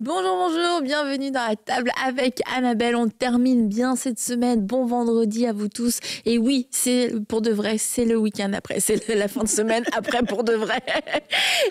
Bonjour, bonjour, bienvenue dans la table avec Annabelle. On termine bien cette semaine. Bon vendredi à vous tous. Et oui, c'est pour de vrai, c'est le week-end après. C'est la fin de semaine après pour de vrai.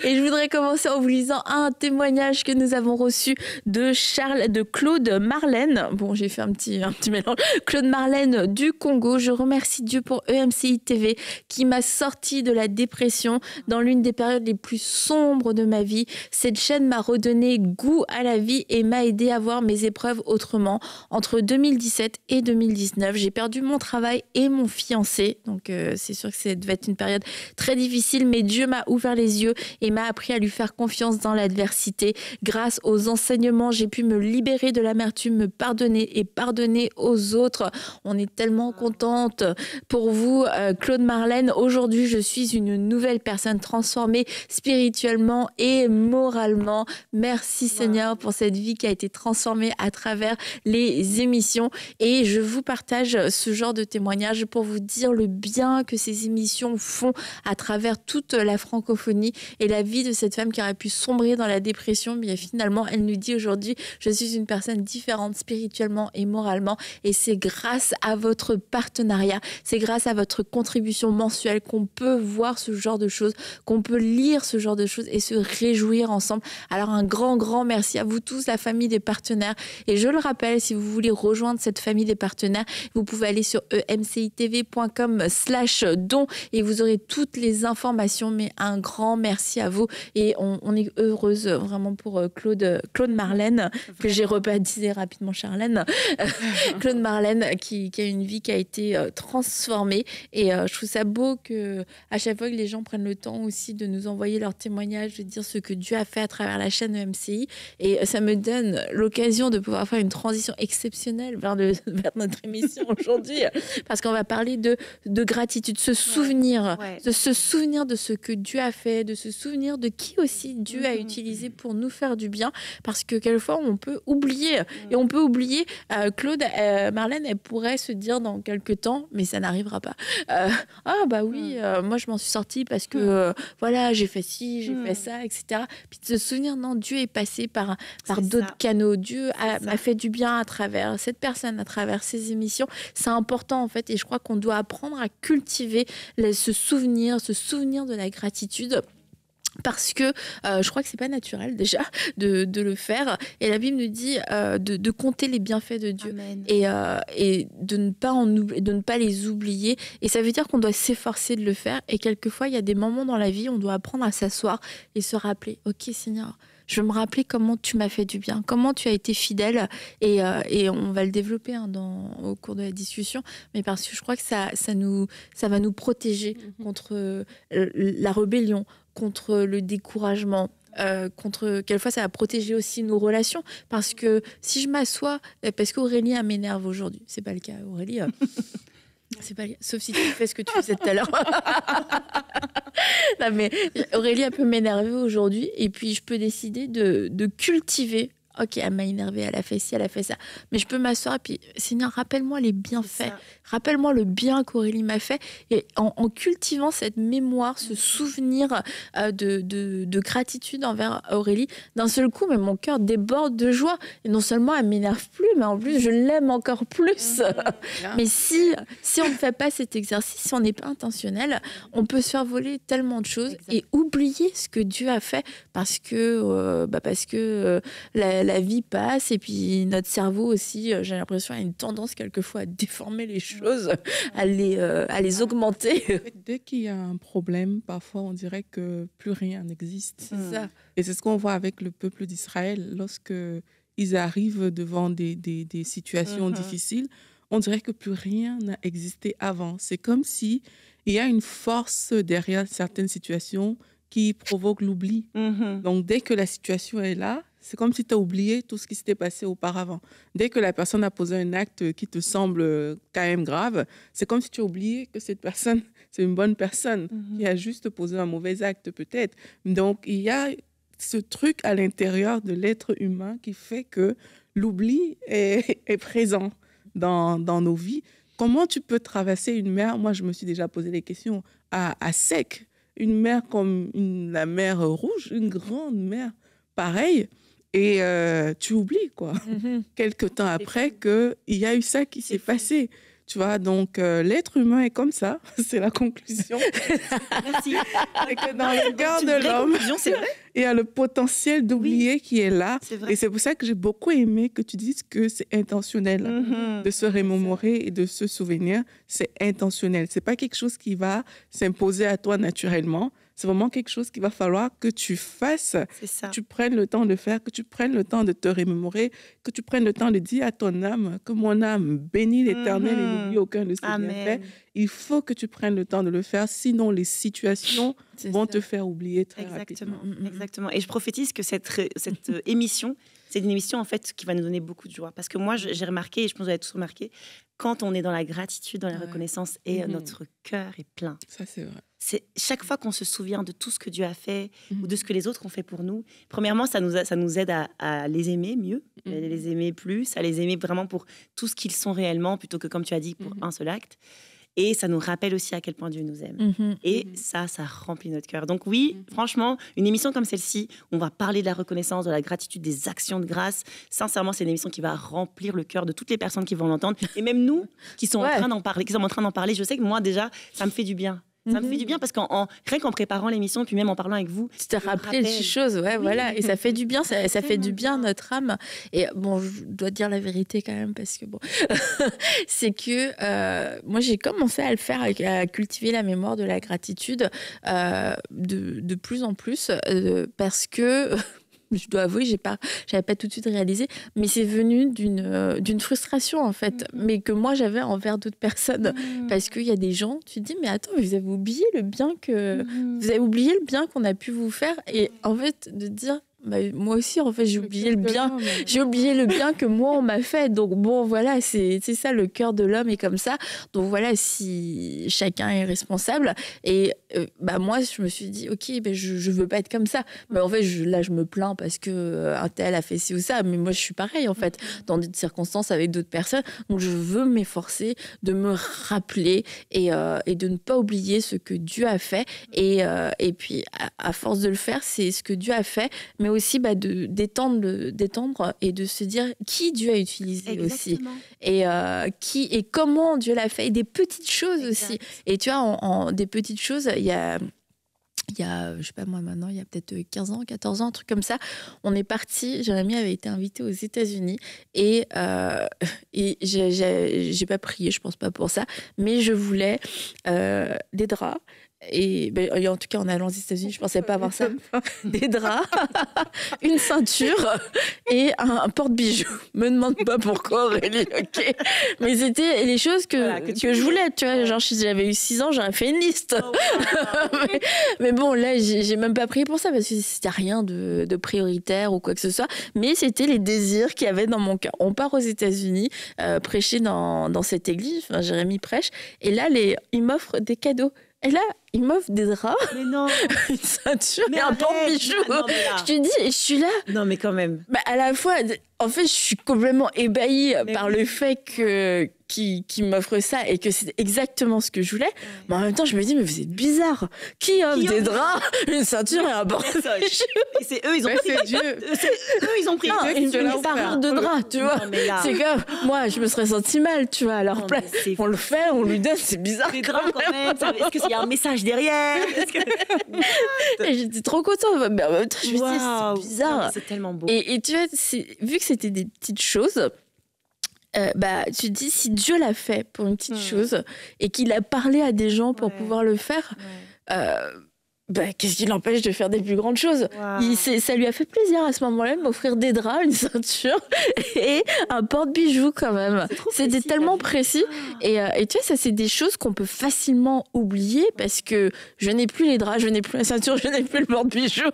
Et je voudrais commencer en vous lisant un témoignage que nous avons reçu de Claude Marlène. Bon, j'ai fait un petit mélange. Claude Marlène du Congo. Je remercie Dieu pour EMCI TV qui m'a sorti de la dépression dans l'une des périodes les plus sombres de ma vie. Cette chaîne m'a redonné goût à la vie et m'a aidé à voir mes épreuves autrement. Entre 2017 et 2019, j'ai perdu mon travail et mon fiancé. Donc c'est sûr que ça devait être une période très difficile, mais Dieu m'a ouvert les yeux et m'a appris à lui faire confiance dans l'adversité. Grâce aux enseignements, j'ai pu me libérer de l'amertume, me pardonner et pardonner aux autres. On est tellement contente pour vous, Claude Marlène. Aujourd'hui, je suis une nouvelle personne transformée spirituellement et moralement. Merci Seigneur pour cette vie qui a été transformée à travers les émissions. Et je vous partage ce genre de témoignage pour vous dire le bien que ces émissions font à travers toute la francophonie et la vie de cette femme qui aurait pu sombrer dans la dépression. Mais finalement, elle nous dit aujourd'hui, je suis une personne différente spirituellement et moralement. Et c'est grâce à votre partenariat, c'est grâce à votre contribution mensuelle qu'on peut voir ce genre de choses, qu'on peut lire ce genre de choses et se réjouir ensemble. Alors un grand merci à vous tous, la famille des partenaires. Et je le rappelle, si vous voulez rejoindre cette famille des partenaires, vous pouvez aller sur emcitv.com/don et vous aurez toutes les informations. Mais un grand merci à vous. Et on est heureuse vraiment pour Claude Marlène, que j'ai rebaptisé rapidement Charlène. Claude Marlène qui a une vie qui a été transformée. Et je trouve ça beau que à chaque fois que les gens prennent le temps aussi de nous envoyer leurs témoignages, de dire ce que Dieu a fait à travers la chaîne EMCI. Et ça me donne l'occasion de pouvoir faire une transition exceptionnelle vers notre émission aujourd'hui. Parce qu'on va parler de gratitude, se souvenir de ce que Dieu a fait, de se souvenir de qui aussi Dieu a utilisé pour nous faire du bien. Parce que quelquefois, on peut oublier. Et on peut oublier, Claude, Marlène, elle pourrait se dire dans quelques temps, mais ça n'arrivera pas. Moi je m'en suis sortie parce que voilà, j'ai fait ci, j'ai fait ça, etc. Puis de se souvenir, non, Dieu est passé par d'autres canaux. Dieu m'a fait du bien à travers cette personne, à travers ces émissions. C'est important en fait, et je crois qu'on doit apprendre à cultiver ce souvenir de la gratitude. Parce que je crois que c'est pas naturel déjà de le faire, et la Bible nous dit de compter les bienfaits de Dieu. Amen. Et de ne pas les oublier, et ça veut dire qu'on doit s'efforcer de le faire. Et quelquefois il y a des moments dans la vie où on doit apprendre à s'asseoir et se rappeler, ok Seigneur, je veux me rappeler comment tu m'as fait du bien, comment tu as été fidèle, et on va le développer au cours de la discussion, mais parce que je crois que ça va nous protéger contre la rébellion, contre le découragement, quelquefois ça va protéger aussi nos relations, parce que si je m'assois, parce qu'Aurélie m'énerve aujourd'hui, c'est pas le cas Aurélie, c'est pas, sauf si tu fais ce que tu faisais tout à l'heure. Non, mais Aurélie elle peut m'énerver aujourd'hui, et puis je peux décider de cultiver. Ok, elle m'a énervée, elle a fait ci, elle a fait ça. Mais je peux m'asseoir et puis, Seigneur, rappelle-moi les bienfaits. Rappelle-moi le bien qu'Aurélie m'a fait. Et en cultivant cette mémoire, ce souvenir de gratitude envers Aurélie, d'un seul coup, mais mon cœur déborde de joie. Et non seulement elle m'énerve plus, mais en plus, je l'aime encore plus. Mais si on ne fait pas cet exercice, si on n'est pas intentionnel, on peut se faire voler tellement de choses. Exactement. Et oublier ce que Dieu a fait parce que la vie passe, et puis notre cerveau aussi, j'ai l'impression, a une tendance quelquefois à déformer les choses, à les augmenter. Dès qu'il y a un problème, parfois on dirait que plus rien n'existe. C'est ça. Et c'est ce qu'on voit avec le peuple d'Israël. Lorsque ils arrivent devant des situations difficiles, on dirait que plus rien n'a existé avant. C'est comme si il y a une force derrière certaines situations qui provoque l'oubli. Donc dès que la situation est là, c'est comme si tu as oublié tout ce qui s'était passé auparavant. Dès que la personne a posé un acte qui te semble quand même grave, c'est comme si tu as oublié que cette personne, c'est une bonne personne qui a juste posé un mauvais acte peut-être. Donc, il y a ce truc à l'intérieur de l'être humain qui fait que l'oubli est présent dans nos vies. Comment tu peux traverser une mer? Moi, je me suis déjà posé des questions à sec. Une mer comme la mer Rouge, une grande mer pareille. Et tu oublies, quoi. Quelques temps après qu'il y a eu ça qui s'est passé. Tu vois, donc l'être humain est comme ça. C'est la conclusion. Merci. C'est que dans le cœur de l'homme, c'est vrai. il y a le potentiel d'oublier qui est là. Et c'est pour ça que j'ai beaucoup aimé que tu dises que c'est intentionnel de se remémorer et de se souvenir. C'est intentionnel. C'est pas quelque chose qui va s'imposer à toi naturellement. C'est vraiment quelque chose qu'il va falloir que tu fasses, que tu prennes le temps de faire, que tu prennes le temps de te remémorer, que tu prennes le temps de dire à ton âme que mon âme bénit l'Éternel et n'oublie aucun de ses bienfaits. Il faut que tu prennes le temps de le faire, sinon les situations vont te faire oublier très rapidement. Exactement. Et je prophétise que cette émission, c'est une émission en fait qui va nous donner beaucoup de joie. Parce que moi, j'ai remarqué, et je pense que vous avez tous remarqué, quand on est dans la gratitude, dans la reconnaissance, et notre cœur est plein. Ça, c'est vrai. C'est chaque fois qu'on se souvient de tout ce que Dieu a fait ou de ce que les autres ont fait pour nous. Premièrement, ça nous aide à les aimer mieux, à les aimer plus, à les aimer vraiment pour tout ce qu'ils sont réellement, plutôt que, comme tu as dit, pour un seul acte. Et ça nous rappelle aussi à quel point Dieu nous aime. Et ça remplit notre cœur. Donc oui, franchement, une émission comme celle-ci, on va parler de la reconnaissance, de la gratitude, des actions de grâce. Sincèrement, c'est une émission qui va remplir le cœur de toutes les personnes qui vont l'entendre. Et même nous, qui sommes en train d'en parler, je sais que moi, déjà, ça me fait du bien. Ça me fait du bien parce rien qu'en préparant l'émission, puis même en parlant avec vous, tu t'es rappelé des choses, voilà, et ça fait du bien, ça fait du bien à notre âme. Et bon, je dois dire la vérité quand même parce que bon, c'est que moi j'ai commencé à le faire, à cultiver la mémoire de la gratitude de plus en plus parce que je dois avouer, j'avais pas tout de suite réalisé, mais c'est venu d'une frustration en fait, mais que moi j'avais envers d'autres personnes, parce qu'il y a des gens, tu te dis mais attends, vous avez oublié le bien qu'on a pu vous faire, et en fait de dire bah, moi aussi en fait j'ai oublié le bien que moi on m'a fait, donc bon voilà, c'est ça, le cœur de l'homme est comme ça, donc voilà, si chacun est responsable, et bah moi je me suis dit ok, bah, je veux pas être comme ça, mais en fait là je me plains parce que un tel a fait ci ou ça, mais moi je suis pareil en fait dans des circonstances avec d'autres personnes, donc je veux m'efforcer de me rappeler et de ne pas oublier ce que Dieu a fait, et puis à force de le faire, c'est ce que Dieu a fait, mais aussi d'étendre et de se dire qui Dieu a utilisé aussi, et comment Dieu l'a fait, et des petites choses aussi. Et tu vois, en des petites choses, il y a, je sais pas moi maintenant, il y a peut-être 15 ans, 14 ans, un truc comme ça, on est parti, Jérémy avait été invité aux États-Unis, et j'ai pas prié, je pense pas pour ça, mais je voulais des draps. Et en tout cas, en allant aux États-Unis, je pensais pas avoir ça. Des draps, une ceinture et un porte-bijoux. Me demande pas pourquoi, Aurélie, ok. Mais c'était les choses que je voulais, tu vois. Genre, si j'avais eu 6 ans, j'aurais fait une liste. mais bon, là, j'ai même pas prié pour ça parce que c'était rien de prioritaire ou quoi que ce soit. Mais c'était les désirs qu'il y avait dans mon cœur. On part aux États-Unis, prêcher dans cette église. Enfin, Jérémy prêche. Et là, il m'offre des cadeaux. Et là, il m'offre des draps, une ceinture et un porte-bijoux. Je te dis, et je suis là. Non, mais quand même. Bah, à la fois, en fait, je suis complètement ébahie par le fait qu'il m'offre ça et que c'est exactement ce que je voulais. Mais en même temps, je me dis, mais vous êtes bizarre. Qui offre des draps, une ceinture et un porte-bijoux? Et c'est eux, ils ont pris. Dieu. C'est eux, ils ont pris. Non, une parure de drap, tu vois. C'est comme, moi, je me serais sentie mal, tu vois, à leur place. On le fait, on lui donne, c'est bizarre. Des draps quand même. Est-ce qu'il y a un message derrière? Et j'étais trop contente. Mais en même temps, je me disais, c'est bizarre. C'est tellement beau. Et tu vois, vu que c'était des petites choses, tu te dis, si Dieu l'a fait pour une petite chose et qu'il a parlé à des gens pour pouvoir le faire, qu'est-ce qui l'empêche de faire des plus grandes choses? Ça lui a fait plaisir à ce moment-là de m'offrir des draps, une ceinture et un porte-bijoux quand même. C'était tellement précis. Et tu vois, ça, c'est des choses qu'on peut facilement oublier parce que je n'ai plus les draps, je n'ai plus la ceinture, je n'ai plus le porte-bijoux.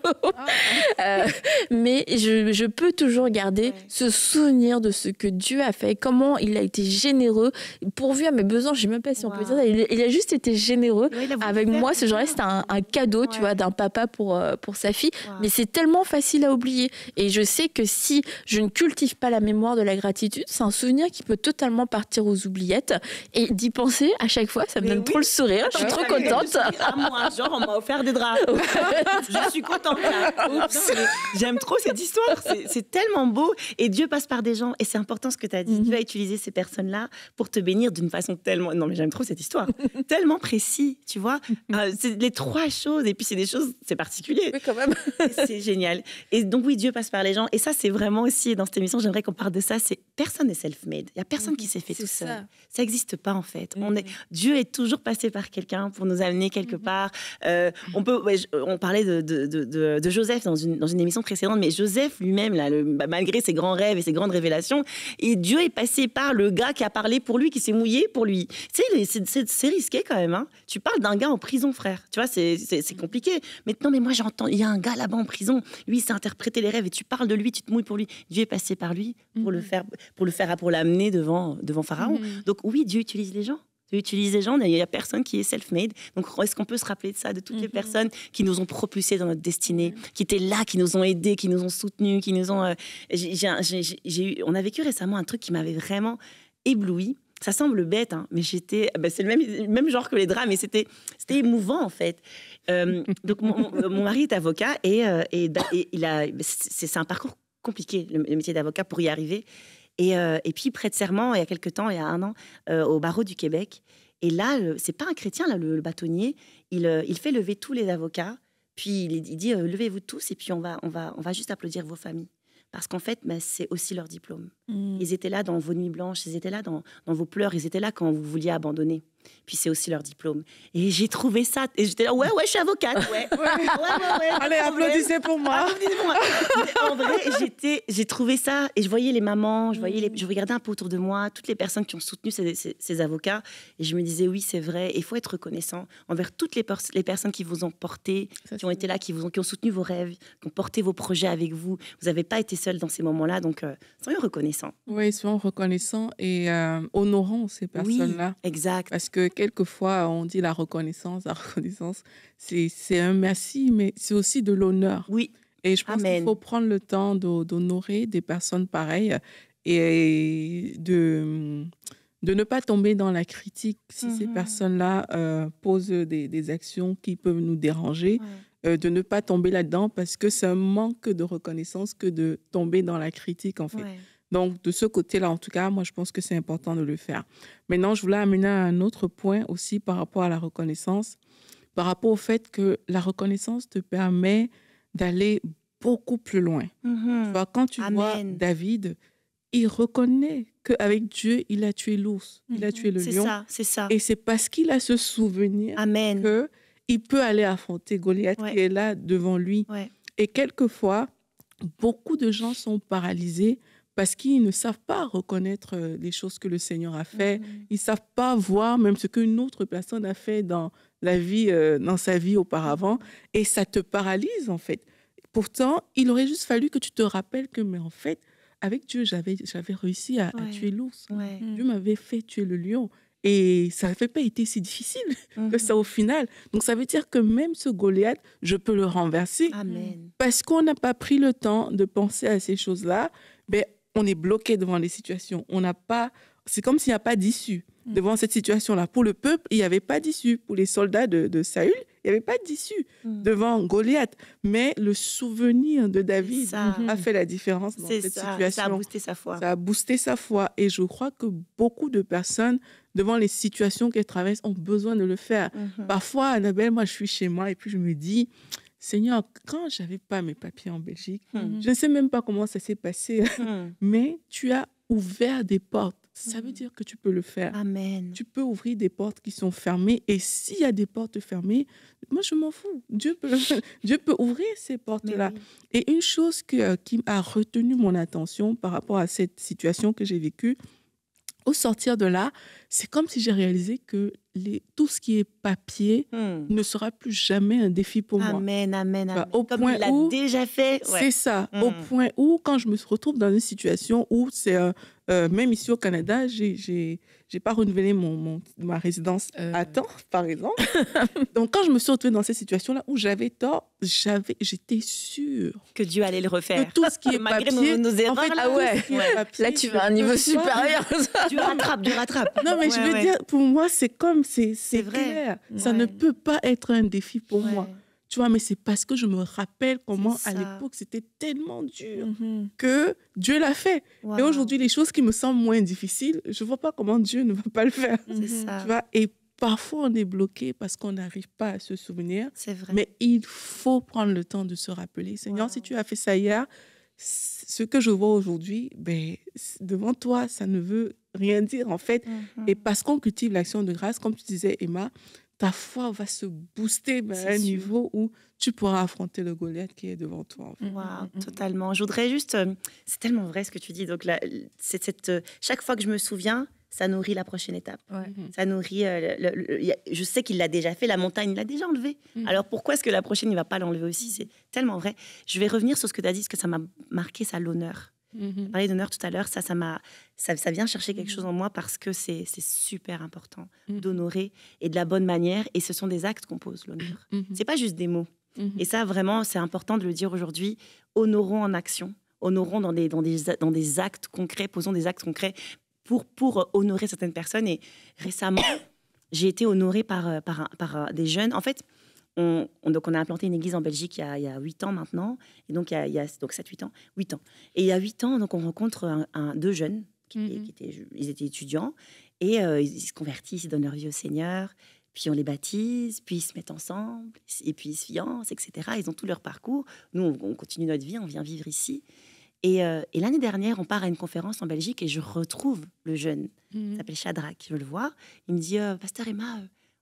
Mais je peux toujours garder ce souvenir de ce que Dieu a fait, comment il a été généreux, pourvu à mes besoins. Je ne sais même pas si on peut dire ça. Il a juste été généreux avec moi. Ce jour-là, c'était un cadeau. cadeau, tu vois, d'un papa pour sa fille. Mais c'est tellement facile à oublier. Et je sais que si je ne cultive pas la mémoire de la gratitude, c'est un souvenir qui peut totalement partir aux oubliettes. Et d'y penser à chaque fois, ça me donne trop le sourire. Je suis trop contente. À moi, genre, on m'a offert des draps. Je suis contente. Là. J'aime trop cette histoire. C'est tellement beau. Et Dieu passe par des gens. Et c'est important ce que tu as dit. Dieu a utilisé ces personnes-là pour te bénir d'une façon tellement... Non, mais j'aime trop cette histoire. Tellement précis, tu vois. C'est les 3 choses. Et puis, c'est des choses... C'est particulier. Oui, quand même. C'est génial. Et donc, oui, Dieu passe par les gens. Et ça, c'est vraiment aussi, dans cette émission, j'aimerais qu'on parle de ça. C'est personne n'est self-made. Il n'y a personne qui s'est fait tout seul. Ça n'existe pas, en fait. Dieu est toujours passé par quelqu'un pour nous amener quelque part. On parlait de Joseph dans une émission précédente, mais Joseph lui-même, là, malgré ses grands rêves et ses grandes révélations, et Dieu est passé par le gars qui a parlé pour lui, qui s'est mouillé pour lui. Tu sais, c'est risqué quand même. Hein. Tu parles d'un gars en prison, frère. Tu vois, c'est compliqué. Mais non, mais moi j'entends, il y a un gars là-bas en prison. Lui, il s'est interprété les rêves et tu parles de lui, tu te mouilles pour lui. Dieu est passé par lui pour l'amener devant Pharaon. Donc oui, Dieu utilise les gens. Dieu utilise les gens, il n'y a personne qui est self-made. Donc, est-ce qu'on peut se rappeler de ça, de toutes les personnes qui nous ont propulsés dans notre destinée, qui étaient là, qui nous ont aidés, qui nous ont soutenus, qui nous ont... on a vécu récemment un truc qui m'avait vraiment ébloui. Ça semble bête, hein, mais c'est le même genre que les drames, mais c'était émouvant, en fait. Donc, mon mari est avocat et c'est un parcours compliqué, le métier d'avocat, pour y arriver. Et puis, il prête serment, il y a quelques temps, il y a 1 an, au barreau du Québec. Et là, c'est pas un chrétien, là, le bâtonnier. Il fait lever tous les avocats. Puis, il dit, levez-vous tous, et puis on va juste applaudir vos familles. Parce qu'en fait, c'est aussi leur diplôme. Ils étaient là dans vos nuits blanches, ils étaient là dans vos pleurs, ils étaient là quand vous vouliez abandonner. Puis c'est aussi leur diplôme. Et j'ai trouvé ça, et j'étais là, ouais, je suis avocate, ouais. Allez, applaudissez pour moi. En vrai, j'ai trouvé ça, et je voyais les mamans, je regardais un peu autour de moi, toutes les personnes qui ont soutenu ces avocats, et je me disais, oui, c'est vrai, il faut être reconnaissant envers toutes les personnes qui vous ont porté, qui ont été là, qui ont soutenu vos rêves, qui ont porté vos projets avec vous. Vous n'avez pas été seul dans ces moments-là, donc soyons reconnaissants. Oui, soyons reconnaissants et honorons ces personnes-là. Oui, exact. Parce que quelquefois, on dit la reconnaissance, c'est un merci, mais c'est aussi de l'honneur. Oui. Et je pense qu'il faut prendre le temps d'honorer des personnes pareilles et de ne pas tomber dans la critique si ces personnes-là posent des actions qui peuvent nous déranger. De ne pas tomber là-dedans parce que c'est un manque de reconnaissance que de tomber dans la critique, en fait. Ouais. Donc, de ce côté-là, en tout cas, moi, je pense que c'est important de le faire. Maintenant, je voulais amener à un autre point aussi par rapport à la reconnaissance, par rapport au fait que la reconnaissance te permet d'aller beaucoup plus loin. Tu vois, quand tu vois David, il reconnaît qu'avec Dieu, il a tué l'ours, il a tué le lion. C'est ça. Et c'est parce qu'il a ce souvenir qu'il peut aller affronter Goliath qui est là devant lui. Ouais. Et quelquefois, beaucoup de gens sont paralysés parce qu'ils ne savent pas reconnaître les choses que le Seigneur a fait. Ils ne savent pas voir même ce qu'une autre personne a fait dans sa vie auparavant. Et ça te paralyse, en fait. Pourtant, il aurait juste fallu que tu te rappelles que, mais en fait, avec Dieu, j'avais réussi à tuer l'ours. Ouais. Dieu m'avait fait tuer le lion. Et ça n'avait pas été si difficile que ça au final. Donc, ça veut dire que même ce Goliath, je peux le renverser. Amen. Parce qu'on n'a pas pris le temps de penser à ces choses-là. Ben, on est bloqué devant les situations. C'est comme s'il n'y a pas d'issue devant cette situation-là. Pour le peuple, il n'y avait pas d'issue. Pour les soldats de Saül, il n'y avait pas d'issue devant Goliath. Mais le souvenir de David a fait la différence dans cette situation. Ça a boosté sa foi. Ça a boosté sa foi. Et je crois que beaucoup de personnes, devant les situations qu'elles traversent, ont besoin de le faire. Parfois, Annabelle, moi, je suis chez moi et puis je me dis... Seigneur, quand je n'avais pas mes papiers en Belgique, je ne sais même pas comment ça s'est passé, mais tu as ouvert des portes. Ça veut dire que tu peux le faire. Amen. Tu peux ouvrir des portes qui sont fermées. Et s'il y a des portes fermées, moi, je m'en fous. Dieu peut ouvrir ces portes-là. Oui. Et une chose qui a retenu mon attention par rapport à cette situation que j'ai vécue, au sortir de là, c'est comme si j'ai réalisé que tout ce qui est papier ne sera plus jamais un défi pour moi. Amen. Au comme point il l'a déjà fait. Ouais. C'est ça. Au point où, quand je me retrouve dans une situation où c'est... même ici au Canada, j'ai j'ai pas renouvelé ma résidence à temps, par exemple. Donc, quand je me suis retrouvée dans cette situation-là où j'avais tort, j'étais sûre que Dieu allait le refaire. Que tout ce qui est malgré papier, nos erreurs. En fait, ah ouais. Papier, là, tu vas à un niveau supérieur. Dieu rattrape. Non, mais je veux dire, pour moi, c'est clair. Ça ne peut pas être un défi pour moi. Tu vois, mais c'est parce que je me rappelle comment, à l'époque, c'était tellement dur que Dieu l'a fait. Et aujourd'hui, les choses qui me semblent moins difficiles, je ne vois pas comment Dieu ne va pas le faire. C'est ça. Tu vois, et parfois, on est bloqué parce qu'on n'arrive pas à se souvenir. C'est vrai. Mais il faut prendre le temps de se rappeler. Seigneur, si tu as fait ça hier, ce que je vois aujourd'hui, ben, devant toi, ça ne veut rien dire, en fait. Et parce qu'on cultive l'action de grâce, comme tu disais, Emma, ta foi va se booster à un niveau où tu pourras affronter le Goliath qui est devant toi. En fait. Wow, totalement. Je voudrais juste... c'est tellement vrai ce que tu dis. Donc, là, chaque fois que je me souviens, ça nourrit la prochaine étape. Ça nourrit... je sais qu'il l'a déjà fait, la montagne, il l'a déjà enlevée. Alors, pourquoi est-ce que la prochaine, il ne va pas l'enlever aussi? C'est tellement vrai. Je vais revenir sur ce que tu as dit, parce que ça m'a marqué, ça, l'honneur. Tu parlais d'honneur tout à l'heure, ça vient chercher quelque chose en moi parce que c'est super important d'honorer et de la bonne manière. Et ce sont des actes qu'on pose, l'honneur. C'est pas juste des mots. Et ça, vraiment, c'est important de le dire aujourd'hui. Honorons en action. Honorons dans des actes concrets. Posons des actes concrets pour honorer certaines personnes. Et récemment, j'ai été honorée par des jeunes. En fait, on a implanté une église en Belgique il y a 8 ans maintenant. Et donc, il y a 7-8 ans. 8 ans. Et il y a 8 ans, donc, on rencontre deux jeunes ils étaient étudiants. Et ils se convertissent, ils donnent leur vie au Seigneur. Puis on les baptise, puis ils se mettent ensemble. Et puis ils se fiancent, etc. Ils ont tout leur parcours. Nous, on continue notre vie, on vient vivre ici. Et l'année dernière, on part à une conférence en Belgique et je retrouve le jeune. Il s'appelle Shadrach, je le vois. Il me dit, Pasteur Emma,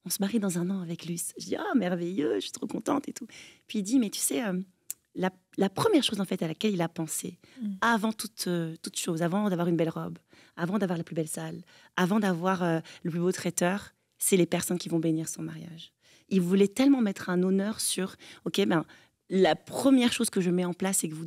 on se marie dans 1 an avec Luce. Je dis, merveilleux, je suis trop contente et tout. Puis il dit, mais tu sais, la première chose en fait à laquelle il a pensé, avant toute chose, avant d'avoir une belle robe, avant d'avoir la plus belle salle, avant d'avoir le plus beau traiteur, c'est les personnes qui vont bénir son mariage. Il voulait tellement mettre un honneur sur, la première chose que je mets en place, c'est que vous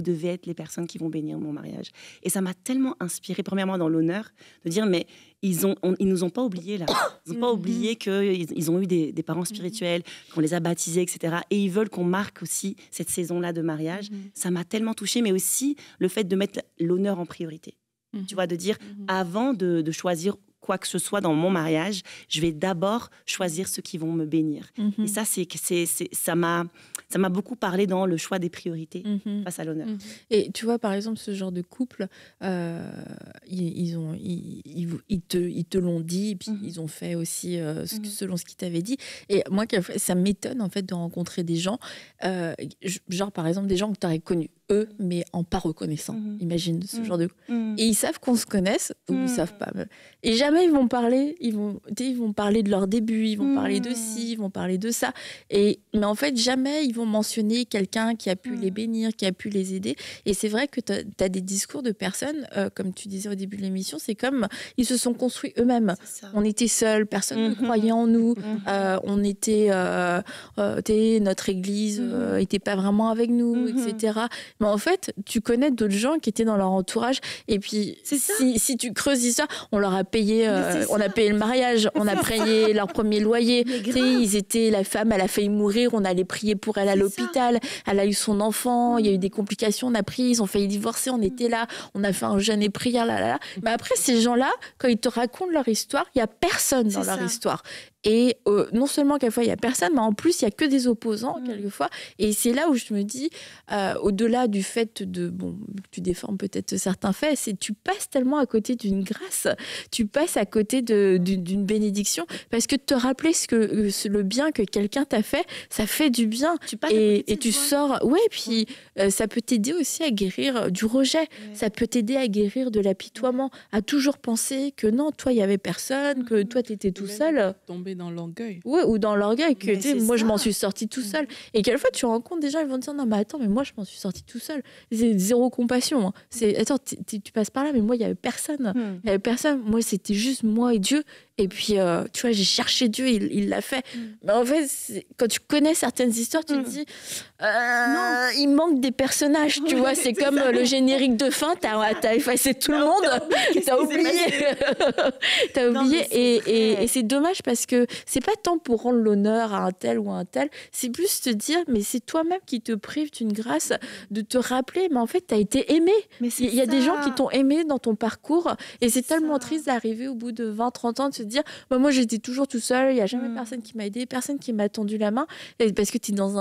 devez être les personnes qui vont bénir mon mariage. Et ça m'a tellement inspirée, premièrement dans l'honneur, de dire, mais ils nous ont pas oubliés là. Ils n'ont pas oublié qu'ils ont eu des parents spirituels, qu'on les a baptisés, etc. Et ils veulent qu'on marque aussi cette saison-là de mariage. Ça m'a tellement touchée, mais aussi le fait de mettre l'honneur en priorité. Tu vois, de dire, avant de choisir quoi que ce soit dans mon mariage, je vais d'abord choisir ceux qui vont me bénir. Et ça, ça m'a beaucoup parlé dans le choix des priorités face à l'honneur. Et tu vois, par exemple, ce genre de couple, ils te l'ont dit, et puis ils ont fait aussi selon ce qu'ils t'avaient dit. Et moi, ça m'étonne en fait de rencontrer des gens, genre par exemple des gens que tu aurais connus, eux, mais en pas reconnaissant. Imagine ce genre de... Et ils savent qu'on se connaisse, ou ils savent pas. Et jamais ils vont parler, ils vont parler de leur début, ils vont parler de ci, ils vont parler de ça. Mais en fait, jamais ils vont mentionner quelqu'un qui a pu les bénir, qui a pu les aider. Et c'est vrai que tu as des discours de personnes, comme tu disais au début de l'émission, c'est comme ils se sont construits eux-mêmes. On était seuls, personne ne croyait en nous. On était... notre église n'était pas vraiment avec nous, etc. Mais en fait, tu connais d'autres gens qui étaient dans leur entourage. Et puis, si tu creuses ça, on leur a payé, on a payé le mariage, on a payé leur premier loyer. La femme, elle a failli mourir, on allait prier pour elle à l'hôpital. Elle a eu son enfant, il y a eu des complications, on a prié, ils ont failli divorcer, on était là, on a fait un jeûne et prière, là. Mais après, ces gens-là, quand ils te racontent leur histoire, il n'y a personne dans leur histoire. Et non seulement quelquefois il n'y a personne, mais en plus il n'y a que des opposants quelquefois. Et c'est là où je me dis, au-delà du fait tu déformes peut-être certains faits, c'est tu passes tellement à côté d'une grâce, tu passes à côté d'une bénédiction, parce que te rappeler le bien que quelqu'un t'a fait, ça fait du bien. Et tu sors, puis ça peut t'aider aussi à guérir du rejet, ça peut t'aider à guérir de l'apitoiement, à toujours penser que non, toi il n'y avait personne, que toi tu étais tout seul. Dans l'orgueil. Oui, ou dans l'orgueil, que moi je m'en suis sortie tout seul. Et quelquefois tu rencontres des gens, ils vont te dire non mais attends, mais moi je m'en suis sortie tout seul. C'est zéro compassion. Attends, tu passes par là, mais moi il n'y avait personne. Il y avait personne. Moi c'était juste moi et Dieu. Et puis, tu vois, j'ai cherché Dieu, il l'a fait. Mais en fait, quand tu connais certaines histoires, tu te dis, il manque des personnages, tu vois. C'est comme le générique de fin, t'as effacé tout le monde, t'as oublié. T'as oublié. Et c'est dommage parce que c'est pas tant pour rendre l'honneur à un tel ou à un tel, c'est plus te dire, mais c'est toi-même qui te prives d'une grâce de te rappeler, mais en fait, t'as été aimé. Il y a des gens qui t'ont aimé dans ton parcours et c'est tellement triste d'arriver au bout de 20-30 ans de se dire, moi j'étais toujours tout seul, il n'y a jamais personne qui m'a aidé, personne qui m'a tendu la main, parce que tu es dans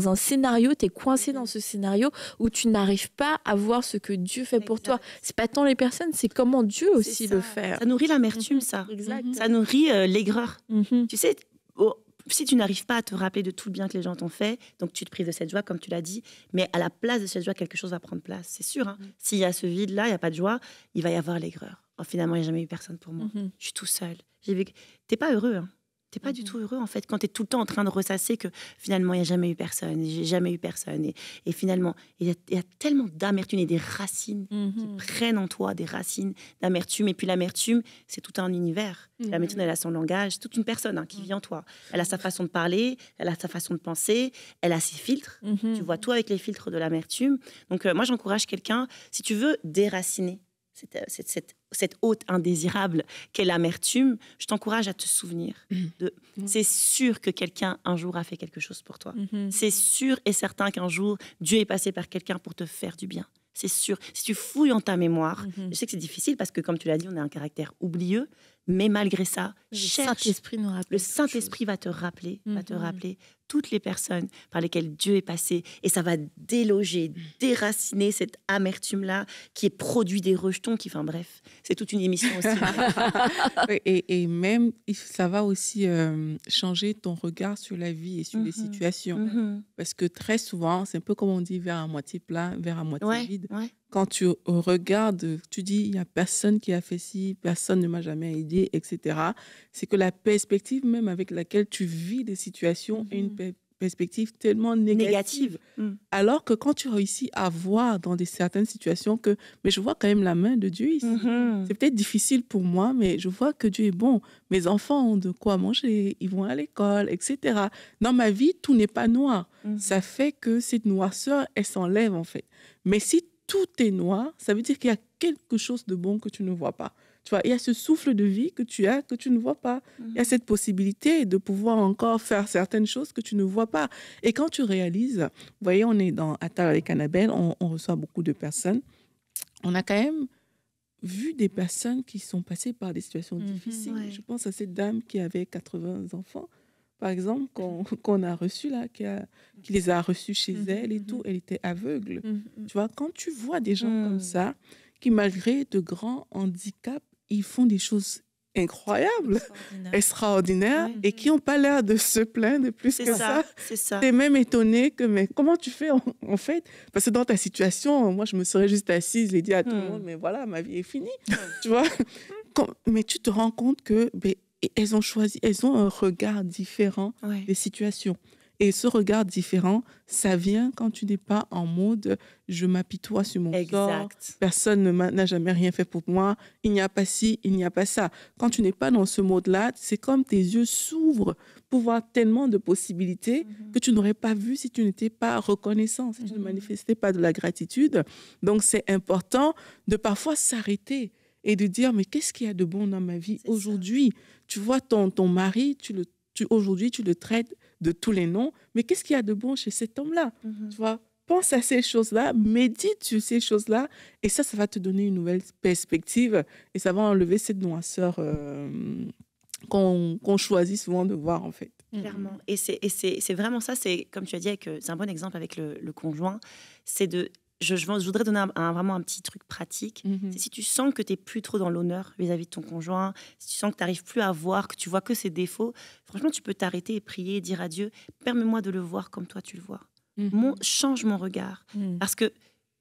un scénario, tu es coincé dans ce scénario où tu n'arrives pas à voir ce que Dieu fait pour toi. C'est pas tant les personnes, c'est comment Dieu aussi le fait. Ça nourrit l'amertume, ça. Ça nourrit l'aigreur. Tu sais, si tu n'arrives pas à te rappeler de tout le bien que les gens t'ont fait, donc tu te prives de cette joie, comme tu l'as dit, mais à la place de cette joie, quelque chose va prendre place, c'est sûr. Hein. S'il y a ce vide-là, il n'y a pas de joie, il va y avoir l'aigreur. Oh, finalement, il n'y a jamais eu personne pour moi. Je suis tout seul. T'es pas heureux, hein. T'es pas du tout heureux, en fait, quand tu es tout le temps en train de ressasser que finalement, il n'y a jamais eu personne, j'ai jamais eu personne. Et finalement, il y a tellement d'amertume et des racines qui prennent en toi, des racines d'amertume. Et puis l'amertume, c'est tout un univers. L'amertume, elle a son langage, c'est toute une personne qui vit en toi. Elle a sa façon de parler, elle a sa façon de penser, elle a ses filtres. Tu vois tout avec les filtres de l'amertume. Donc moi, j'encourage quelqu'un, si tu veux déraciner cette hôte indésirable qu'est l'amertume, je t'encourage à te souvenir c'est sûr que quelqu'un un jour a fait quelque chose pour toi. C'est sûr et certain qu'un jour Dieu est passé par quelqu'un pour te faire du bien. C'est sûr. Si tu fouilles en ta mémoire, je sais que c'est difficile parce que, comme tu l'as dit, on a un caractère oublieux, mais malgré ça, le Saint-Esprit va te rappeler toutes les personnes par lesquelles Dieu est passé, et ça va déloger, déraciner cette amertume-là qui est produit des rejetons, enfin bref, c'est toute une émission aussi. et même, ça va aussi changer ton regard sur la vie et sur les situations. Parce que très souvent, c'est un peu comme on dit, verre à moitié plein, verre à moitié vide. Quand tu regardes, tu dis, il n'y a personne qui a fait ci, personne ne m'a jamais aidé, etc. C'est que la perspective même avec laquelle tu vis des situations est une perspective tellement négative. Alors que quand tu réussis à voir dans certaines situations que, mais je vois quand même la main de Dieu ici. C'est peut-être difficile pour moi, mais je vois que Dieu est bon. Mes enfants ont de quoi manger, ils vont à l'école, etc. Dans ma vie, tout n'est pas noir. Ça fait que cette noirceur, elle s'enlève en fait. Mais si tout est noir, ça veut dire qu'il y a quelque chose de bon que tu ne vois pas. Tu vois, il y a ce souffle de vie que tu as, que tu ne vois pas. Il y a cette possibilité de pouvoir encore faire certaines choses que tu ne vois pas. Et quand tu réalises, vous voyez, on est à table avec Annabelle, on reçoit beaucoup de personnes. On a quand même vu des personnes qui sont passées par des situations difficiles. Je pense à cette dame qui avait 80 enfants, par exemple, qu'on a reçu là, qui les a reçus chez elle et tout. Elle était aveugle. Tu vois, quand tu vois des gens comme ça, qui malgré de grands handicaps, ils font des choses incroyables, extraordinaires, et qui n'ont pas l'air de se plaindre plus que ça. C'est ça. T'es même étonné que, mais comment tu fais en fait? Parce que dans ta situation, moi, je me serais juste assise et dit à tout le monde, mais voilà, ma vie est finie. Tu vois? Mais tu te rends compte que elles ont un regard différent des situations. Et ce regard différent, ça vient quand tu n'es pas en mode « je m'apitoie sur mon sort, personne n'a jamais rien fait pour moi, il n'y a pas ci, il n'y a pas ça ». Quand tu n'es pas dans ce mode-là, c'est comme tes yeux s'ouvrent pour voir tellement de possibilités que tu n'aurais pas vu si tu n'étais pas reconnaissant, si tu ne manifestais pas de la gratitude. Donc, c'est important de parfois s'arrêter et de dire « mais qu'est-ce qu'il y a de bon dans ma vie aujourd'hui ?» Tu vois ton mari, aujourd'hui, tu le traites de tous les noms, mais qu'est-ce qu'il y a de bon chez cet homme-là? Tu vois, pense à ces choses-là, médite sur ces choses-là, et ça va te donner une nouvelle perspective, et ça va enlever cette noirceur qu'on choisit souvent de voir, en fait. Clairement. Et c'est vraiment ça, c'est comme tu as dit, c'est un bon exemple avec le conjoint, c'est de... Je voudrais donner vraiment un petit truc pratique. C'est si tu sens que tu n'es plus trop dans l'honneur vis-à-vis de ton conjoint, si tu sens que tu n'arrives plus à voir, que tu vois que ses défauts, franchement, tu peux t'arrêter et prier et dire à Dieu, permets-moi de le voir comme toi tu le vois. Change mon regard. Parce que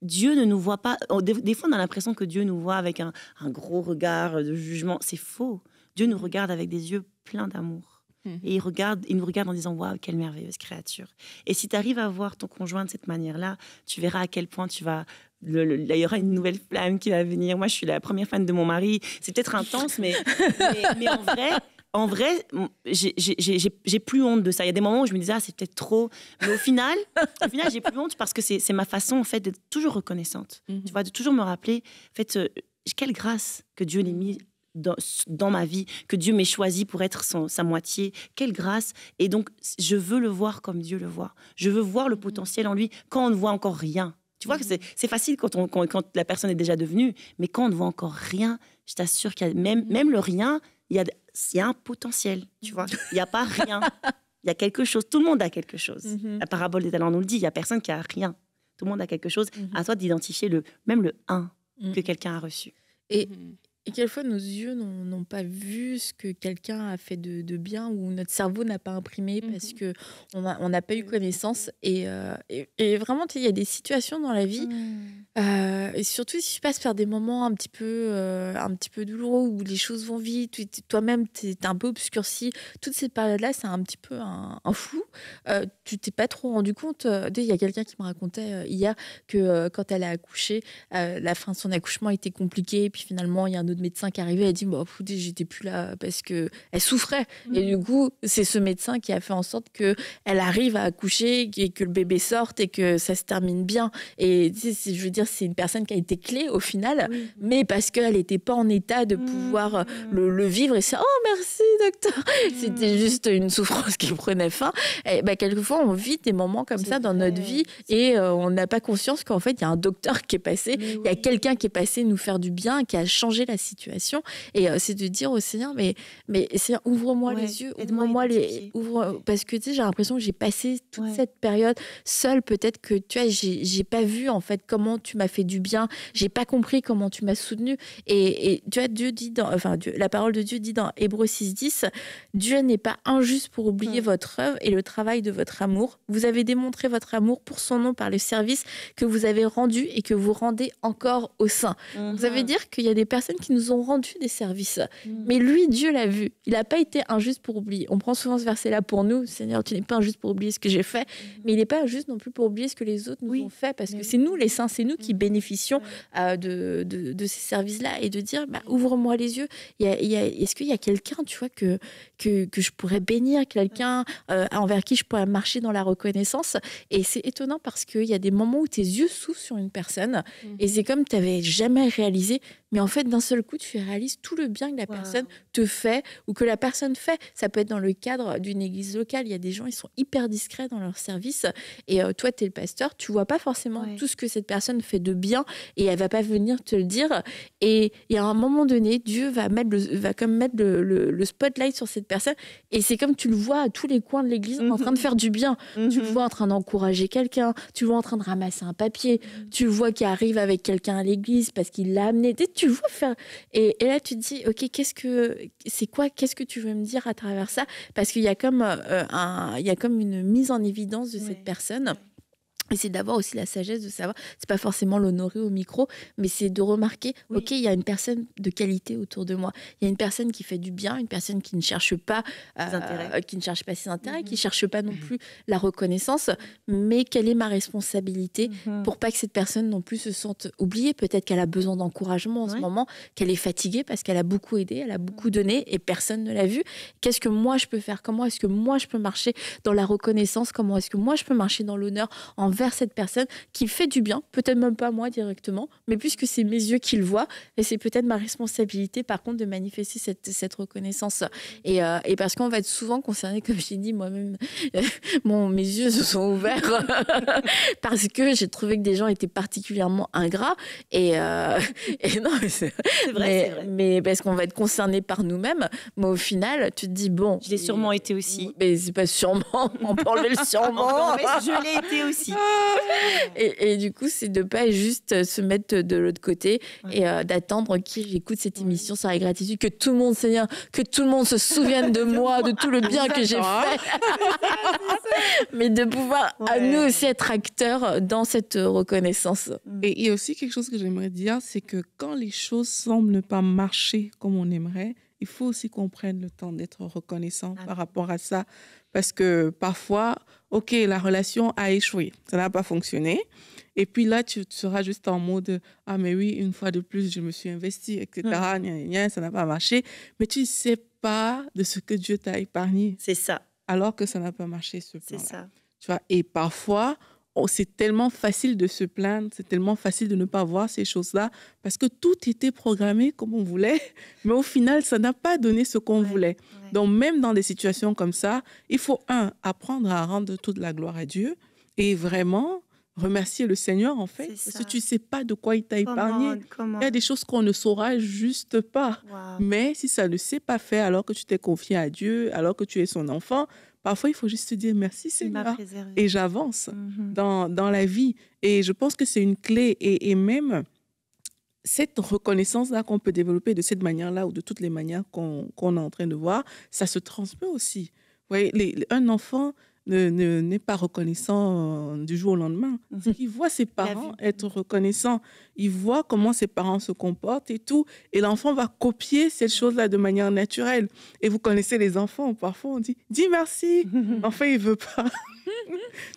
Dieu ne nous voit pas... Des fois, on a l'impression que Dieu nous voit avec un gros regard de jugement. C'est faux. Dieu nous regarde avec des yeux pleins d'amour. Et il nous regarde en disant « Waouh, quelle merveilleuse créature !» Et si tu arrives à voir ton conjoint de cette manière-là, tu verras à quel point tu vas il y aura une nouvelle flamme qui va venir. Moi, je suis la première fan de mon mari. C'est peut-être intense, mais en vrai, j'ai plus honte de ça. Il y a des moments où je me disais, c'est peut-être trop. Mais au final, j'ai plus honte parce que c'est ma façon, en fait, d'être toujours reconnaissante. Tu vois, de toujours me rappeler, en fait, quelle grâce que Dieu l'ait mis dans ma vie, que Dieu m'ait choisi pour être sa moitié. Quelle grâce. Et donc, je veux le voir comme Dieu le voit. Je veux voir le potentiel en lui quand on ne voit encore rien. Tu vois que c'est facile quand la personne est déjà devenue, mais quand on ne voit encore rien, je t'assure qu'il y a même le rien, il y a un potentiel, tu vois. Il n'y a pas rien. Il y a quelque chose. Tout le monde a quelque chose. La parabole des talents nous le dit. Il n'y a personne qui a rien. Tout le monde a quelque chose. À toi d'identifier même le 1 que quelqu'un a reçu. Et quelquefois, nos yeux n'ont pas vu ce que quelqu'un a fait de bien ou notre cerveau n'a pas imprimé parce qu'on n'a pas eu connaissance. Et vraiment, il y a des situations dans la vie, et surtout si tu passes par des moments un petit peu douloureux où les choses vont vite, toi-même, tu es un peu obscurci. Toute cette période-là, c'est un petit peu un flou. Tu t'es pas trop rendu compte. Il y a quelqu'un qui me racontait hier que quand elle a accouché, la fin de son accouchement était compliquée. Et puis finalement, il y a un autre médecin qui est arrivé, elle a dit j'étais plus là parce que elle souffrait et du coup c'est ce médecin qui a fait en sorte que elle arrive à accoucher et que le bébé sorte et que ça se termine bien. Et je veux dire, c'est une personne qui a été clé au final, mais parce qu'elle n'était pas en état de pouvoir le vivre, et c'est merci docteur, c'était juste une souffrance qui prenait fin. Et quelquefois on vit des moments comme ça dans notre vie et on n'a pas conscience qu'en fait il y a un docteur qui est passé, il y a quelqu'un qui est passé nous faire du bien, qui a changé la situation. Et c'est de dire au Seigneur, mais Seigneur, ouvre-moi les yeux, parce que j'ai l'impression que j'ai passé toute cette période seule. Peut-être que tu vois, j'ai pas vu en fait comment tu m'as fait du bien, j'ai pas compris comment tu m'as soutenu. Et tu vois, la parole de Dieu dit dans Hébreux 6:10, Dieu n'est pas injuste pour oublier votre œuvre et le travail de votre amour. Vous avez démontré votre amour pour son nom par le service que vous avez rendu et que vous rendez encore au sein. Ça veut dire qu'il y a des personnes qui nous ont rendu des services. Mais lui, Dieu l'a vu. Il n'a pas été injuste pour oublier. On prend souvent ce verset-là pour nous. Seigneur, tu n'es pas injuste pour oublier ce que j'ai fait. Mais il n'est pas injuste non plus pour oublier ce que les autres nous ont fait. Parce que c'est nous, les saints, c'est nous qui bénéficions de ces services-là. Et de dire, ouvre-moi les yeux. Est-ce qu'il y a quelqu'un, tu vois, que je pourrais bénir, quelqu'un envers qui je pourrais marcher dans la reconnaissance? Et c'est étonnant parce qu'il y a des moments où tes yeux s'ouvrent sur une personne et c'est comme tu n'avais jamais réalisé. Mais en fait, d'un seul coup, tu réalises tout le bien que la personne te fait ou que la personne fait. Ça peut être dans le cadre d'une église locale. Il y a des gens, ils sont hyper discrets dans leur service. Et toi, tu es le pasteur, tu vois pas forcément tout ce que cette personne fait de bien et elle va pas venir te le dire. Et à un moment donné, Dieu va mettre le spotlight sur cette personne. Et c'est comme tu le vois à tous les coins de l'église en train de faire du bien. Tu le vois en train d'encourager quelqu'un, tu le vois en train de ramasser un papier, tu le vois qui arrive avec quelqu'un à l'église parce qu'il l'a amené. Tu le vois faire. Et là, tu te dis, OK, qu'est-ce que tu veux me dire à travers ça? Parce qu'il y a comme une mise en évidence de cette personne. Et c'est d'avoir aussi la sagesse de savoir, c'est pas forcément l'honorer au micro, mais c'est de remarquer, OK, il y a une personne de qualité autour de moi. Il y a une personne qui fait du bien, une personne qui ne cherche pas ses intérêts, qui ne cherche pas non plus la reconnaissance, mais quelle est ma responsabilité pour pas que cette personne non plus se sente oubliée? Peut-être qu'elle a besoin d'encouragement en ce moment, qu'elle est fatiguée parce qu'elle a beaucoup aidé, elle a beaucoup donné et personne ne l'a vu. Qu'est-ce que moi je peux faire? Comment est-ce que moi je peux marcher dans la reconnaissance? Comment est-ce que moi je peux marcher dans l'honneur envers cette personne qui fait du bien, peut-être même pas moi directement, mais puisque c'est mes yeux qui le voient, et c'est peut-être ma responsabilité par contre de manifester cette reconnaissance. Et parce qu'on va être souvent concerné, comme j'ai dit moi-même, mes yeux se sont ouverts parce que j'ai trouvé que des gens étaient particulièrement ingrats et non, c'est vrai. Mais parce qu'on va être concerné par nous-mêmes, mais au final tu te dis bon, je l'ai sûrement été aussi, mais c'est pas sûrement, on peut enlever le sûrement. Je l'ai été aussi. Et du coup, c'est de ne pas juste se mettre de l'autre côté et d'attendre qu'il écoute cette émission sur la gratitude, que tout le monde, Seigneur, que tout le monde se souvienne de moi, de tout le bien que j'ai fait. Mais de pouvoir à nous aussi être acteurs dans cette reconnaissance. Et il y a aussi quelque chose que j'aimerais dire, c'est que quand les choses semblent ne pas marcher comme on aimerait, il faut aussi qu'on prenne le temps d'être reconnaissant par rapport à ça. Parce que parfois, OK, la relation a échoué, ça n'a pas fonctionné. Et puis là, tu seras juste en mode « Ah, mais oui, une fois de plus, je me suis investie, etc. Gna, gna, gna, ça n'a pas marché. » Mais tu ne sais pas de ce que Dieu t'a épargné. C'est ça. Alors que ça n'a pas marché, ce plan-là. C'est ça. Tu vois, et parfois, c'est tellement facile de se plaindre, c'est tellement facile de ne pas voir ces choses-là, parce que tout était programmé comme on voulait, mais au final, ça n'a pas donné ce qu'on voulait. Donc, même dans des situations comme ça, il faut, apprendre à rendre toute la gloire à Dieu et vraiment remercier le Seigneur, en fait, parce que tu ne sais pas de quoi il t'a épargné. Il y a des choses qu'on ne saura juste pas. Mais si ça ne s'est pas fait alors que tu t'es confié à Dieu, alors que tu es son enfant, parfois, il faut juste te dire merci Seigneur et j'avance dans la vie. Et je pense que c'est une clé et même cette reconnaissance-là qu'on peut développer de cette manière-là ou de toutes les manières qu'on est en train de voir, ça se transmet aussi. Vous voyez, un enfant n'est pas reconnaissant du jour au lendemain. Il voit ses parents être reconnaissants. Il voit comment ses parents se comportent et tout. Et l'enfant va copier cette chose-là de manière naturelle. Et vous connaissez les enfants, parfois on dit « dis merci ». L'enfant, il ne veut pas.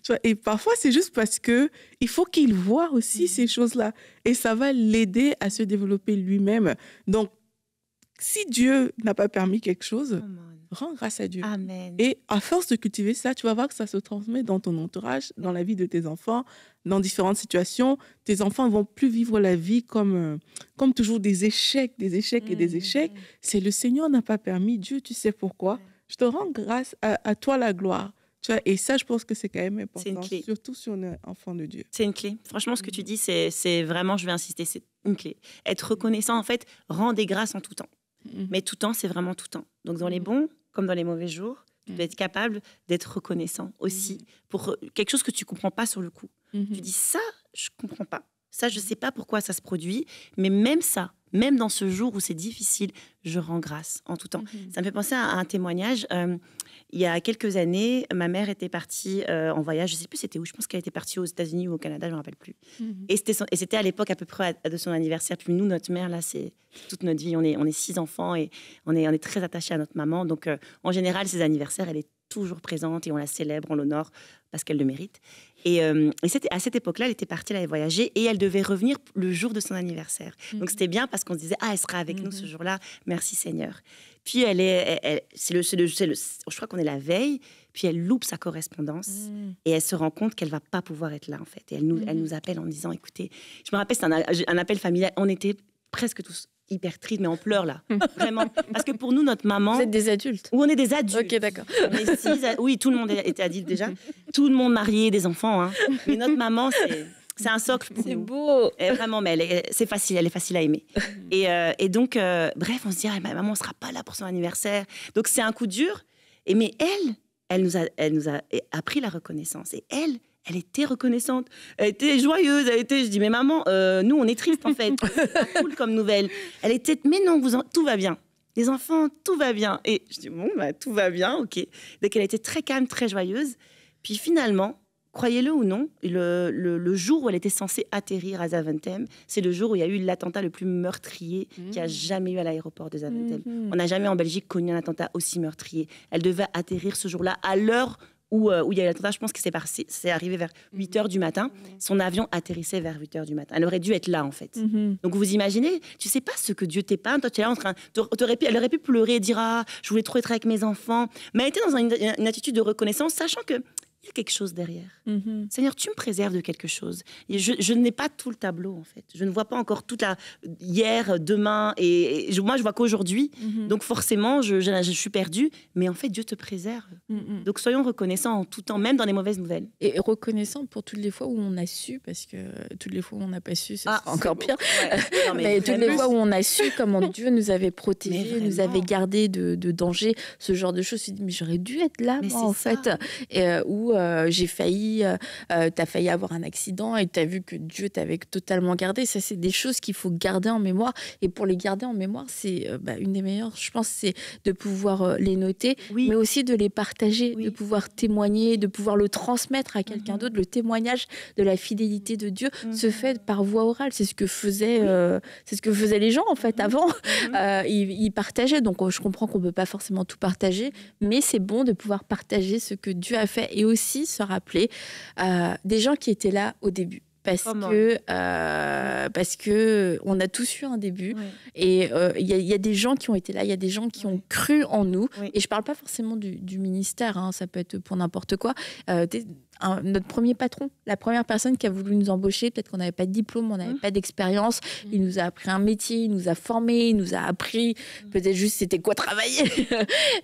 Tu vois, et parfois, c'est juste parce qu'il faut qu'il voit aussi ces choses-là. Et ça va l'aider à se développer lui-même. Donc, si Dieu n'a pas permis quelque chose, rends grâce à Dieu. Amen. Et à force de cultiver ça, tu vas voir que ça se transmet dans ton entourage, dans la vie de tes enfants, dans différentes situations. Tes enfants ne vont plus vivre la vie comme toujours des échecs et des échecs. C'est le Seigneur n'a pas permis. Dieu, tu sais pourquoi. Je te rends grâce, à toi la gloire. Tu vois, et ça, je pense que c'est quand même important, surtout si on est enfant de Dieu. C'est une clé. Franchement, ce que tu dis, c'est vraiment, je vais insister, c'est une clé. Être reconnaissant, en fait, rend des grâces en tout temps. Mais tout temps, c'est vraiment tout temps. Donc, dans les bons comme dans les mauvais jours, tu dois être capable d'être reconnaissant aussi pour quelque chose que tu ne comprends pas sur le coup. Tu dis, ça, je ne comprends pas. Ça, je ne sais pas pourquoi ça se produit. Mais même ça, même dans ce jour où c'est difficile, je rends grâce en tout temps. Ça me fait penser à un témoignage. Il y a quelques années, ma mère était partie en voyage. Je ne sais plus c'était où. Je pense qu'elle était partie aux États-Unis ou au Canada, je ne me rappelle plus. Et c'était à l'époque à peu près de son anniversaire. Puis nous, notre mère, là, c'est toute notre vie. On est 6 enfants et on est très attachés à notre maman. Donc, en général, ses anniversaires, elle est toujours présente et on la célèbre, on l'honore parce qu'elle le mérite. Et c'était, à cette époque-là, elle était partie, elle avait voyagé et elle devait revenir le jour de son anniversaire. Donc, c'était bien parce qu'on se disait, elle sera avec nous ce jour-là. Merci Seigneur. Puis, je crois qu'on est la veille, puis elle loupe sa correspondance et elle se rend compte qu'elle ne va pas pouvoir être là, en fait. Et elle nous appelle en disant, écoutez, je me rappelle, c'est un appel familial. On était presque tous hyper triste, mais on pleure là, vraiment. Parce que pour nous, notre maman... Vous êtes des adultes? Oui, on est des adultes. Ok, d'accord. Oui, tout le monde était adulte déjà. Tout le monde marié, des enfants. Hein. Mais notre maman, c'est un socle pour nous. C'est beau. Et vraiment, mais c'est facile, elle est facile à aimer. Et donc, bref, on se dit, maman, on ne sera pas là pour son anniversaire. Donc, c'est un coup dur. Mais elle nous a appris la reconnaissance. Et elle était reconnaissante, elle était joyeuse, je dis, mais maman, nous, on est tristes en fait. C'est pas cool comme nouvelle. Elle était, mais non, tout va bien. Les enfants, tout va bien. Et je dis, bon, tout va bien, ok. Donc, elle était très calme, très joyeuse. Puis finalement, croyez-le ou non, le jour où elle était censée atterrir à Zaventem, c'est le jour où il y a eu l'attentat le plus meurtrier qu'il y a jamais eu à l'aéroport de Zaventem. On n'a jamais en Belgique connu un attentat aussi meurtrier. Elle devait atterrir ce jour-là à l'heure où il y a eu l'attentat. Je pense que c'est arrivé vers 8h du matin. Son avion atterrissait vers 8h du matin. Elle aurait dû être là, en fait. Donc, vous imaginez, tu sais pas ce que Dieu t'épargne. Toi, tu es là en train... Elle aurait pu pleurer et dire « Ah, je voulais trop être avec mes enfants. » Mais elle était dans une attitude de reconnaissance, sachant que il y a quelque chose derrière. Seigneur, tu me préserves de quelque chose. Et je n'ai pas tout le tableau, en fait. Je ne vois pas encore toute la... Hier, demain, moi, je vois qu'aujourd'hui. Donc, forcément, je suis perdue. Mais en fait, Dieu te préserve. Donc, soyons reconnaissants en tout temps, même dans les mauvaises nouvelles. Et reconnaissants pour toutes les fois où on a su, parce que toutes les fois où on n'a pas su, c'est encore pire. Ouais. Non, mais toutes les fois où on a su comment Dieu nous avait protégés, nous avait gardés de danger, ce genre de choses. Mais j'aurais dû être là, moi, en fait. Et, ou j'ai failli, t'as failli avoir un accident et t'as vu que Dieu t'avait totalement gardé. Ça, c'est des choses qu'il faut garder en mémoire. Et pour les garder en mémoire, c'est une des meilleures, je pense, c'est de pouvoir les noter, mais aussi de les partager, de pouvoir témoigner, de pouvoir le transmettre à quelqu'un d'autre. Le témoignage de la fidélité de Dieu se fait par voie orale. C'est ce que faisaient les gens, en fait, avant. Ils partageaient. Donc, je comprends qu'on ne peut pas forcément tout partager, mais c'est bon de pouvoir partager ce que Dieu a fait et aussi se rappeler des gens qui étaient là au début. Parce que on a tous eu un début et il y a des gens qui ont été là, il y a des gens qui ont cru en nous. Et je parle pas forcément du ministère, hein, ça peut être pour n'importe quoi. Notre premier patron, la première personne qui a voulu nous embaucher, peut-être qu'on n'avait pas de diplôme, on n'avait pas d'expérience, il nous a appris un métier, il nous a formés, il nous a appris peut-être juste c'était quoi travailler.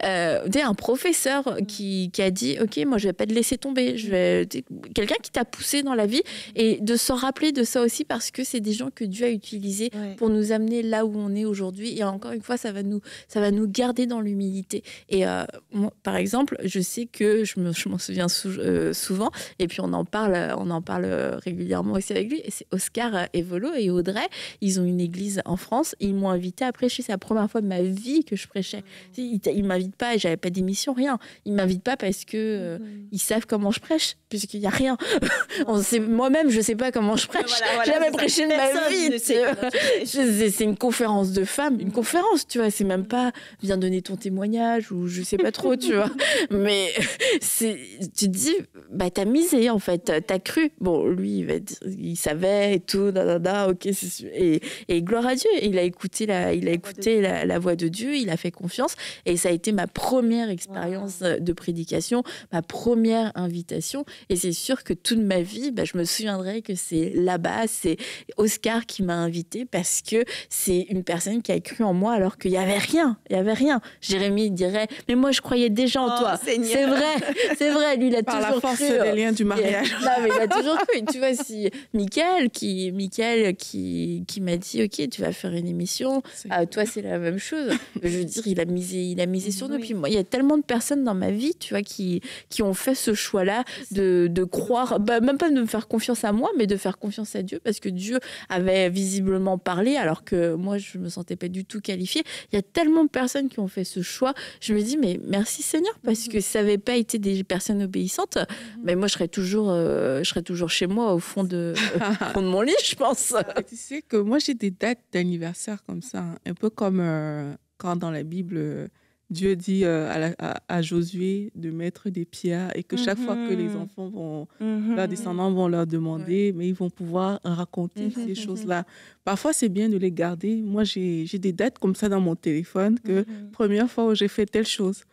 Un professeur qui a dit ok, moi je vais pas te laisser tomber, quelqu'un qui t'a poussé dans la vie, et de s'en rappeler de ça aussi, parce que c'est des gens que Dieu a utilisés pour nous amener là où on est aujourd'hui. Et encore une fois, ça va nous garder dans l'humilité. Et moi, par exemple, je sais que je m'en souviens souvent, et puis on en parle régulièrement aussi avec lui, et c'est Oscar Evolo et Audrey. Ils ont une église en France, et ils m'ont invité à prêcher. C'est la première fois de ma vie que je prêchais. Ils m'invitent pas, et j'avais pas d'émission, rien. Ils m'invitent pas parce que ils savent comment je prêche, puisqu'il y a rien. Moi-même, je sais pas comment je prêche. J'ai jamais prêché de ma vie. C'est une conférence de femmes, une conférence, tu vois. C'est même pas viens donner ton témoignage ou je sais pas trop, tu vois. Mais tu te dis, t'as misé, en fait, t'as cru. Bon, lui, il savait et tout, ok, c'est sûr. Et gloire à Dieu, il a écouté la voix de Dieu, il a fait confiance, et ça a été ma première expérience de prédication, ma première invitation. Et c'est sûr que toute ma vie, je me souviendrai que c'est là-bas, c'est Oscar qui m'a invitée, parce que c'est une personne qui a cru en moi alors qu'il y avait rien. Jérémy dirait, mais moi je croyais déjà en toi. Seigneur. C'est vrai, lui il a toujours cru. Par la force des liens du mariage. Non, mais il a toujours cru. Tu vois, si Mickaël qui m'a dit, ok, tu vas faire une émission, toi c'est la même chose. Je veux dire, il a misé sur nous. Puis moi, il y a tellement de personnes dans ma vie, tu vois, qui ont fait ce choix-là de croire, même pas de me faire confiance à moi, mais de faire confiance à Dieu, parce que Dieu avait visiblement parlé alors que moi je me sentais pas du tout qualifiée. Il y a tellement de personnes qui ont fait ce choix. Je me dis, mais merci Seigneur, parce que ça n'avait pas été des personnes obéissantes, mais moi je serais toujours chez moi au fond de mon lit, je pense. Tu sais que moi j'ai des dates d'anniversaire comme ça, hein. Un peu comme quand dans la Bible Dieu dit à Josué de mettre des pierres, et que chaque fois que les enfants leurs descendants vont leur demander, mais ils vont pouvoir raconter ces choses-là. Parfois, c'est bien de les garder. Moi, j'ai des dates comme ça dans mon téléphone, que première fois où j'ai fait telle chose,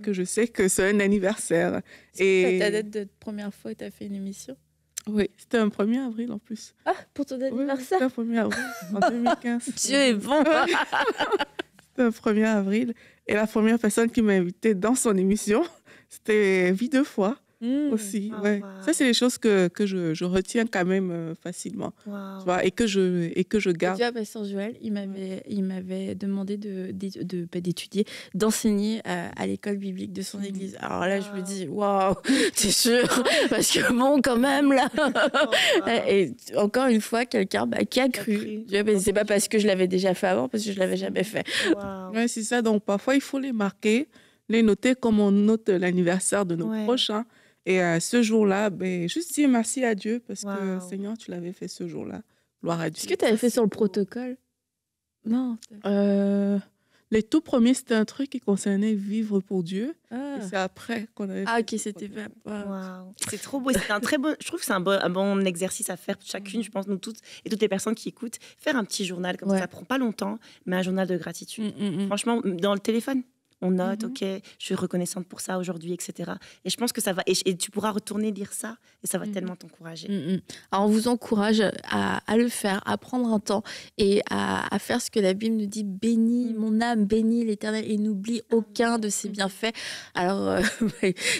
que je sais que c'est un anniversaire. Et ta date de première fois où tu as fait une émission? Oui, c'était un 1er avril en plus. Ah, pour ton anniversaire? Oui, c'était un 1er avril, en 2015. Dieu est bon. C'était un 1er avril. Et la première personne qui m'a invitée dans son émission, c'était Vie de foi aussi. Wow. Ça, c'est les choses que je retiens quand même facilement. Wow. Tu vois, et que je garde. Tu vois, Pasteur Joël, il m'avait demandé d'étudier, d'enseigner à l'école biblique de son église. Alors là, je me dis, waouh, t'es sûr? Parce que bon, quand même, là. Et encore une fois, quelqu'un qui a cru. Tu vois, c'est pas parce que je l'avais déjà fait avant, parce que je l'avais jamais fait. Wow. Ouais, c'est ça. Donc, parfois, il faut les marquer, les noter comme on note l'anniversaire de nos proches. Hein. Et ce jour-là, juste dire merci à Dieu, parce que Seigneur, tu l'avais fait ce jour-là. Gloire à Dieu. Est-ce que tu avais fait sur le protocole? Non. Les tout premiers, c'était un truc qui concernait vivre pour Dieu. Et c'est après qu'on avait fait. Ah, ok, c'était pas. Wow. C'est trop beau. C'est un très bon. Je trouve que c'est un bon exercice à faire chacune, je pense, nous toutes et toutes les personnes qui écoutent. Faire un petit journal comme ça prend pas longtemps, mais un journal de gratitude. Franchement, dans le téléphone. On note, ok, je suis reconnaissante pour ça aujourd'hui, etc. Et je pense que ça va, et tu pourras retourner lire ça, et ça va tellement t'encourager. Alors, on vous encourage à le faire, à prendre un temps et à faire ce que la Bible nous dit. Bénis mon âme, bénis l'Éternel, et n'oublie aucun de ses bienfaits. Alors,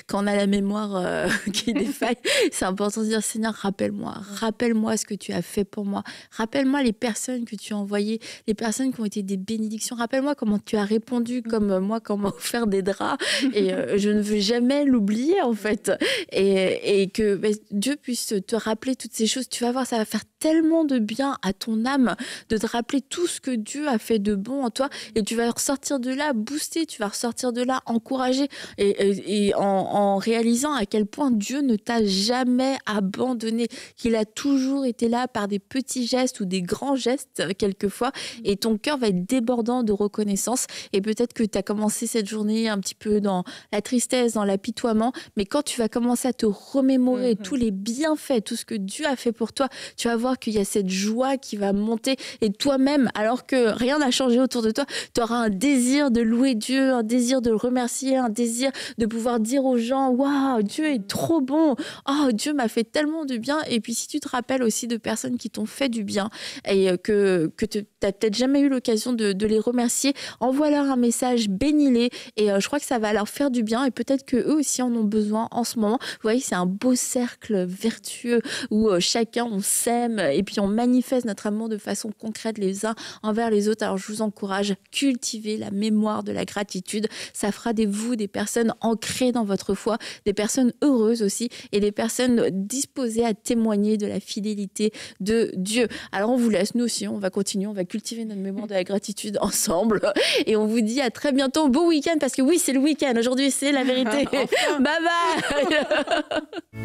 quand on a la mémoire qui défaille, c'est important de dire, Seigneur, rappelle-moi ce que tu as fait pour moi. Rappelle-moi les personnes que tu as envoyées, les personnes qui ont été des bénédictions. Rappelle-moi comment tu as répondu, comme moi, quand quand on m'a offert des draps et je ne veux jamais l'oublier en fait. Et que Dieu puisse te rappeler toutes ces choses. Tu vas voir, ça va faire tellement de bien à ton âme de te rappeler tout ce que Dieu a fait de bon en toi et tu vas ressortir de là boosté, tu vas ressortir de là encouragé et en réalisant à quel point Dieu ne t'a jamais abandonné, qu'il a toujours été là par des petits gestes ou des grands gestes quelquefois et ton cœur va être débordant de reconnaissance et peut-être que tu as commencé cette journée un petit peu dans la tristesse, dans l'apitoiement, mais quand tu vas commencer à te remémorer tous les bienfaits, tout ce que Dieu a fait pour toi, tu vas voir qu'il y a cette joie qui va monter et toi-même, alors que rien n'a changé autour de toi, tu auras un désir de louer Dieu, un désir de le remercier, un désir de pouvoir dire aux gens « Waouh, Dieu est trop bon, oh, Dieu m'a fait tellement de bien ». Et puis si tu te rappelles aussi de personnes qui t'ont fait du bien et que tu n'as peut-être jamais eu l'occasion de les remercier, envoie-leur un message, bénis-les et je crois que ça va leur faire du bien et peut-être qu'eux aussi en ont besoin en ce moment. Vous voyez, c'est un beau cercle vertueux où chacun, on s'aime et puis on manifeste notre amour de façon concrète les uns envers les autres. Alors je vous encourage, cultivez la mémoire de la gratitude. Ça fera de vous des personnes ancrées dans votre foi, des personnes heureuses aussi et des personnes disposées à témoigner de la fidélité de Dieu. Alors on vous laisse, nous aussi, on va continuer, on va cultiver notre mémoire de la gratitude ensemble et on vous dit à très bientôt, bon week-end parce que oui, c'est le week-end, aujourd'hui c'est la vérité. Bye bye.